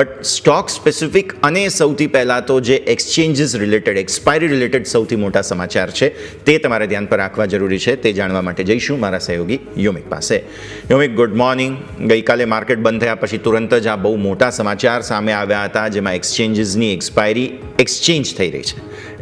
But stock specific અને સૌથી પહેલાં તો જે એક્સચેન્જીસ રિલેટેડ એક્સપાયરી રિલેટેડ સૌથી મોટા સમાચાર છે તે તમારે ધ્યાન પર રાખવા જરૂરી છે. તે જાણવા માટે જઈશું મારા સહયોગી યોમિક પાસે. યોમિક, ગુડ મોર્નિંગ. ગઈકાલે માર્કેટ બંધ થયા પછી તુરંત જ આ બહુ મોટા સમાચાર સામે આવ્યા હતા જેમાં એક્સચેન્જીસની એક્સપાયરી એક્સચેન્જ થઈ રહી છે,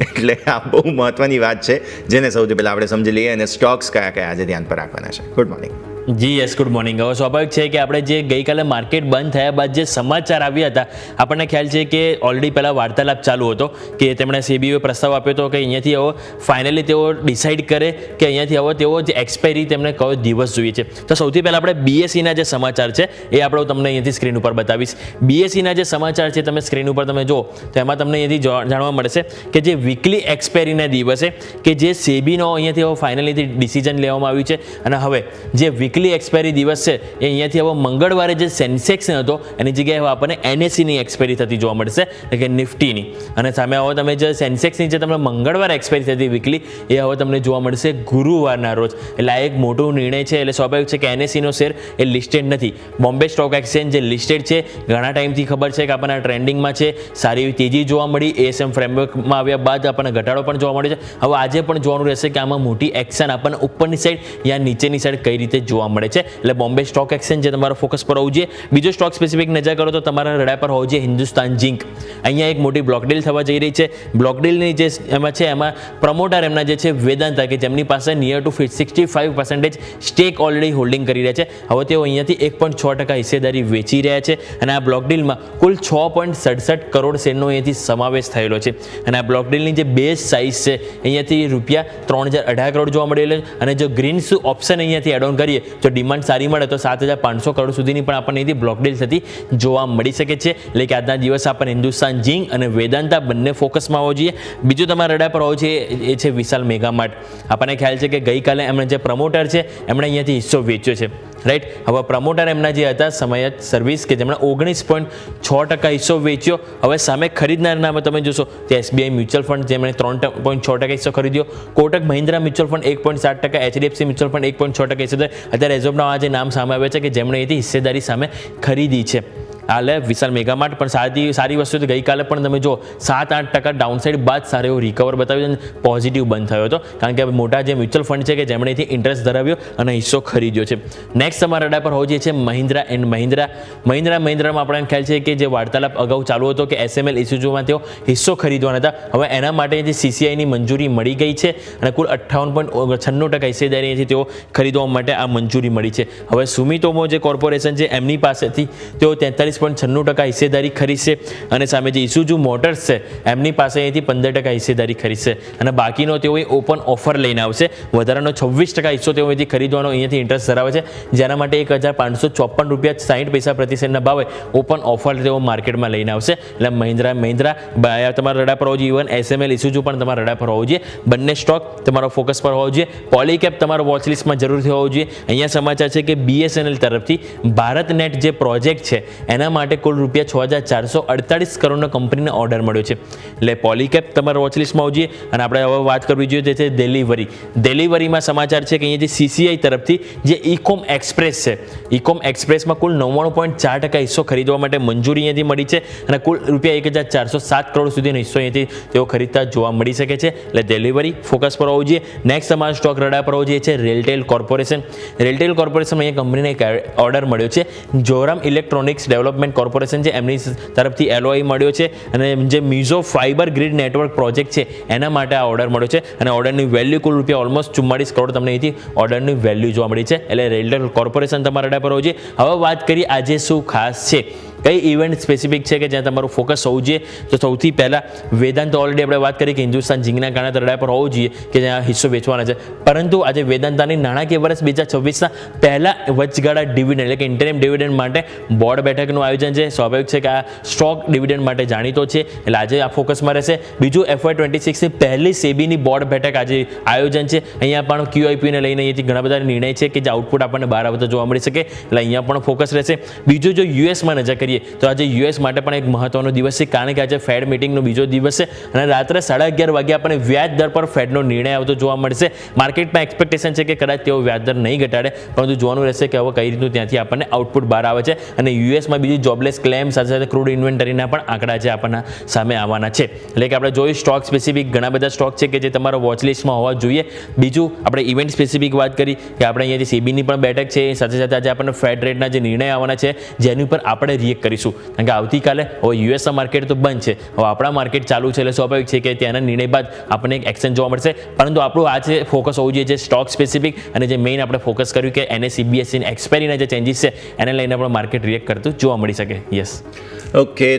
એટલે આ બહુ મહત્ત્વની વાત છે જેને સૌથી પહેલાં આપણે સમજી લઈએ અને સ્ટોક્સ કયા કયા આજે ધ્યાન પર રાખવાના છે. Good morning. જી યસ, ગુડ મોર્નિંગ. હવે સ્વાભાવિક છે કે આપણે જે ગઈકાલે માર્કેટ બંધ થયા બાદ જે સમાચાર આવ્યા હતા, આપણને ખ્યાલ છે કે ઓલરેડી પહેલાં વાર્તાલાપ ચાલુ હતો કે તેમણે સેબીએ પ્રસ્તાવ આપ્યો હતો કે અહીંયાથી હવે ફાઇનલી તેઓ ડિસાઇડ કરે કે અહીંયાથી હવે તેઓ જે એક્સપાયરી તેમને કયો દિવસ જોઈએ છે. તો સૌથી પહેલાં આપણે બીએસસીના જે સમાચાર છે એ આપણે તમને અહીંયાથી સ્ક્રીન ઉપર બતાવીશ. બીએસસીના જે સમાચાર છે તમે સ્ક્રીન ઉપર તમે જો તો એમાં તમને અહીંયાથી જાણવા મળશે કે જે વીકલી એક્સપાયરીના દિવસે કે જે સેબીનો અહીંયાથી હવે ફાઇનલીથી ડિસિઝન લેવામાં આવ્યું છે અને હવે જે વીકલી એક્સપાયરી દિવસ છે એ અહીંયાથી હવે મંગળવારે જે સેન્સેક્સ હતો એની જગ્યાએ હવે આપણને એનએસસીની એક્સપાયરી થતી જોવા મળશે, એટલે કે નિફ્ટીની. અને સામે હવે તમે જે સેન્સેક્સની જે તમને મંગળવારે એક્સપાયરી થતી વીકલી એ હવે તમને જોવા મળશે ગુરુવારના રોજ. એટલે આ એક મોટો નિર્ણય છે. એટલે સ્વાભાવિક છે કે એનએસસીનો શેર એ લિસ્ટેડ નથી. બોમ્બે સ્ટોક એક્સચેન્જ જે લિસ્ટેડ છે, ઘણા ટાઈમથી ખબર છે કે આપણને ટ્રેન્ડિંગમાં છે, સારી એવી તેજી જોવા મળી. એએસએમ ફ્રેમવર્કમાં આવ્યા બાદ આપણને ઘટાડો પણ જોવા મળે છે. હવે આજે પણ જોવાનું રહેશે કે આમાં મોટી એક્શન આપણને ઉપરની સાઈડ યા નીચેની સાઈડ કઈ રીતે જોવા મળે છે. એટલે બોમ્બે સ્ટોક એક્સચેન્જ જે તમારો ફોકસ પર હોવું જોઈએ. બીજો સ્ટોક સ્પેસિફિક નજર કરો તો તમારા રડા પર હોવું જોઈએ હિન્દુસ્તાન ઝિંક. અહીંયા એક મોટી બ્લોક ડીલ થવા જઈ રહી છે. બ્લોક ડીલની જે એમાં છે એમાં પ્રમોટર એમના જે છે વેદાંતા, કે જેમની પાસે near to 65% stack already holding કરી રહ્યા છે. હવે તેઓ અહીંયાથી 1.6% હિસ્સેદારી વેચી રહ્યા છે અને આ બ્લોક ડીલમાં કુલ 6.67 કરોડ શેરનો અહીંયાથી સમાવેશ થયેલો છે. અને આ બ્લોક ડીલની જે બેઝ સાઇઝ છે અહીંયાથી ₹3018 કરોડ જોવા મળેલો છે. અને જો ગ્રીન્સ ઓપ્શન અહીંયાથી એડ ઓન કરીએ જો ડિમાન્ડ સારી મળે તો 7500 કરોડ સુધીની પણ આપણને અહીંથી બ્લોક ડીલ થતી જોવા મળી શકે છે. એટલે કે આજના દિવસ આપણને હિન્દુસ્તાન ઝિંક અને વેદાંતા બંને ફોકસમાં હોવો જોઈએ. બીજું તમારા રડા પર હોવું જોઈએ એ છે વિશાલ મેગા માર્ટ. આપણને ખ્યાલ છે કે ગઈકાલે એમણે જે પ્રમોટર છે એમણે અહીંયાથી હિસ્સો વેચ્યો છે, રાઈટ. હવે પ્રમોટર એમના જે હતા સમયત સર્વિસ કે જેમણે 19.6% હિસ્સો વેચ્યો. હવે સામે ખરીદનારના નામે તમે જોશો તો એસબીઆઈ મ્યુચ્યુઅલ ફંડ જેમણે 3.6% હિસ્સો ખરીદ્યો, Kotak Mahindra mutual fund 1.7%, HDFC mutual fund 1.6% હિસ્સેદારી. અત્યારે એઝ ઓફ નાઉ આ જે નામ સામે આવે છે કે જેમણે એથી હિસ્સેદારી સામે ખરીદી છે. હાલે વિશાલ મેગામાર્ટ પણ સારી વસ્તુ. ગઈકાલે પણ તમે જો 7-8% ડાઉનસાઇડ બાદ સારો એવો રિકવર બતાવ્યો અને પોઝિટિવ બંધ થયો હતો, કારણ કે મોટા જે મ્યુચ્યુઅલ ફંડ છે કે જેમણે એથી ઇન્ટરેસ્ટ ધરાવ્યો અને હિસ્સો ખરીદ્યો છે. નેક્સ્ટ તમારા રડા પર હોવું જે છે મહિન્દ્રા એન્ડ મહિન્દ્રામાં આપણને ખ્યાલ છે કે જે વાર્તાલાપ અગાઉ ચાલુ હતો કે એસએમએલ ઇસ્યુઝુમાં તેઓ હિસ્સો ખરીદવાના હતા. હવે એના માટે જે સીસીઆઈની મંજૂરી મળી ગઈ છે અને કુલ 58.96% હિસ્સેદારીથી તેઓ ખરીદવા માટે આ મંજૂરી મળી છે. હવે સુમિતોમો જે કોર્પોરેશન છે એમની પાસેથી તેઓ 43.96% હિસ્સેદારી ખરીદશે અને સામે જે ઇસુઝુ મોટર્સ છે એમની પાસે અહીંથી 15% હિસ્સેદારી ખરીદશે અને બાકીનો તેઓએ ઓપન ઓફર લઈને આવશે. વધારાનો 26% હિસ્સો તેઓ અહીંથી ખરીદવાનો અહીંયાથી ઇન્ટરેસ્ટ ધરાવે છે, જેના માટે ₹1554.60 પ્રતિ શેરના ભાવે ઓપન ઓફર તેઓ માર્કેટમાં લઈને આવશે. એટલે મહિન્દ્રા તમારા રડા પર હોવું જોઈએ. ઇવન એસએમએલ ઇસુઝુ પણ તમારા રડા પર હોવું જોઈએ. બંને સ્ટોક તમારો ફોકસ પર હોવો જોઈએ. પોલીકેપ તમારો વોચલિસ્ટમાં જરૂરથી હોવો જોઈએ. અહીંયા સમાચાર છે કે બીએસએનએલ તરફથી ભારત નેટ જે પ્રોજેક્ટ છે એના માટે કુલ ₹6448 કરોડનો કંપનીને ઓર્ડર મળ્યો છે. એટલે પોલીકેપ તમારા વોચલિસ્ટમાં હોવું જોઈએ. અને આપણે હવે વાત કરવી જોઈએ તે છે ડેલિવરીમાં સમાચાર છે કે અહીંયાથી સીસીઆઈ તરફથી જે ઇકોમ એક્સપ્રેસ છે, ઇકોમ એક્સપ્રેસમાં કુલ 99.4% હિસ્સો ખરીદવા માટે મંજૂરી અહીંયાથી મળી છે અને કુલ ₹1407 કરોડ સુધીનો હિસ્સો અહીંયાથી તેઓ ખરીદતા જોવા મળી શકે છે. એટલે ડેલિવરી ફોકસ પર હોવું જોઈએ. નેક્સ્ટ તમારા સ્ટોક રડા પર હોવું જોઈએ છે રેલટેલ કોર્પોરેશન. અહીંયા કંપનીને એક ઓર્ડર મળ્યો છે. જોરામ ઇલેક્ટ્રોનિક્સ ડેવલપમેન્ટ કોર્પોરેશન છે એમની તરફથી એલઓઆઈ મળ્યો છે અને જે મ્યુઝો ફાઇબર ગ્રીડ નેટવર્ક પ્રોજેક્ટ છે એના માટે આ ઓર્ડર મળ્યો છે અને ઓર્ડરની વેલ્યુ કુલ ઓલમોસ્ટ ₹44 કરોડ તમને અહીંથી ઓર્ડરની વેલ્યુ જોવા મળી છે. એટલે રેલટેલ કોર્પોરેશન તમારા રડા પર હોવું જોઈએ. હવે વાત કરીએ આજે શું ખાસ છે, કઈ ઇવેન્ટ સ્પેસિફિક છે કે જ્યાં તમારું ફોકસ હોવું જોઈએ. તો સૌથી પહેલાં વેદાંત ઓલરેડી આપણે વાત કરી કે હિન્દુસ્તાન ઝિંકના કારણે રડા પર હોવું જોઈએ કે જ્યાં હિસ્સો વેચવાના છે. પરંતુ આજે વેદાંતાની નાણાકીય વર્ષ 2026ના પહેલા વચગાળા ડિવિડન્ડ એટલે કે ઇન્ટરિમ ડિવિડન્ડ માટે બોર્ડ બેઠકનું આયોજન છે. સ્વાભાવિક છે કે આ સ્ટોક ડિવિડન્ડ માટે જાણીતો છે, એટલે આજે આ ફોકસમાં રહેશે. બીજું FY26ની પહેલી સેબીની બોર્ડ બેઠક આજે આયોજન છે. અહીંયા પણ QIPને લઈને અહીંયાથી ઘણા બધા નિર્ણય છે કે જે આઉટપુટ આપણને બહાર આવતા જોવા મળી શકે, એટલે અહીંયા પણ ફોકસ રહેશે. બીજું જો યુએસમાં નજર કરીએ જોઈએ તો આજે યુએસ માટે પણ એક મહત્વનો દિવસ છે, કારણ કે આજે ફેડ મિટિંગનો બીજો દિવસ છે અને રાત્રે 11:30 વાગે આપણને વ્યાજ દર પર ફેડનો નિર્ણય આવતો જોવા મળશે. માર્કેટમાં એક્સપેક્ટેશન છે કે કદાચ તેઓ વ્યાજ દર નહીં ઘટાડે, પરંતુ જોવાનું રહેશે કે હવે કઈ રીતનું ત્યાંથી આપણને આઉટપુટ બહાર આવે છે. અને યુએસમાં બીજી જોબલેસ ક્લેમ સાથે સાથે ક્રૂડ ઇન્વેન્ટરીના પણ આંકડા જે આપણને સામે આવવાના છે. એટલે કે આપણે જોયું સ્ટોક સ્પેસિફિક ઘણા બધા સ્ટોક છે કે જે તમારા વોચ લિસ્ટમાં હોવા જોઈએ. બીજું આપણે ઇવેન્ટ સ્પેસિફિક વાત કરી કે આપણે અહીંયાથી સેબીની પણ બેઠક છે, સાથે સાથે આજે આપણને ફેડ રેટના જે નિર્ણય આવવાના છે જેની ઉપર આપણે રિએક્ટ કરીશું. કારણ કે આવતીકાલે હવે યુએસના માર્કેટ તો બંધ છે, હવે આપણા માર્કેટ ચાલુ છે, એટલે સ્વાભાવિક છે કે ત્યાંના નિર્ણય બાદ આપણને એક એક્શન જોવા મળશે. પરંતુ આપણું આ જે ફોકસ હોવું જોઈએ જે સ્ટોક સ્પેસિફિક અને જે મેઇન આપણે ફોકસ કર્યું કે NSE-BSE એક્સપાયરીના જે ચેન્જીસ છે એને લઈને પણ માર્કેટ રિએક્ટ કરતું જોવા મળી શકે. Yes, okay.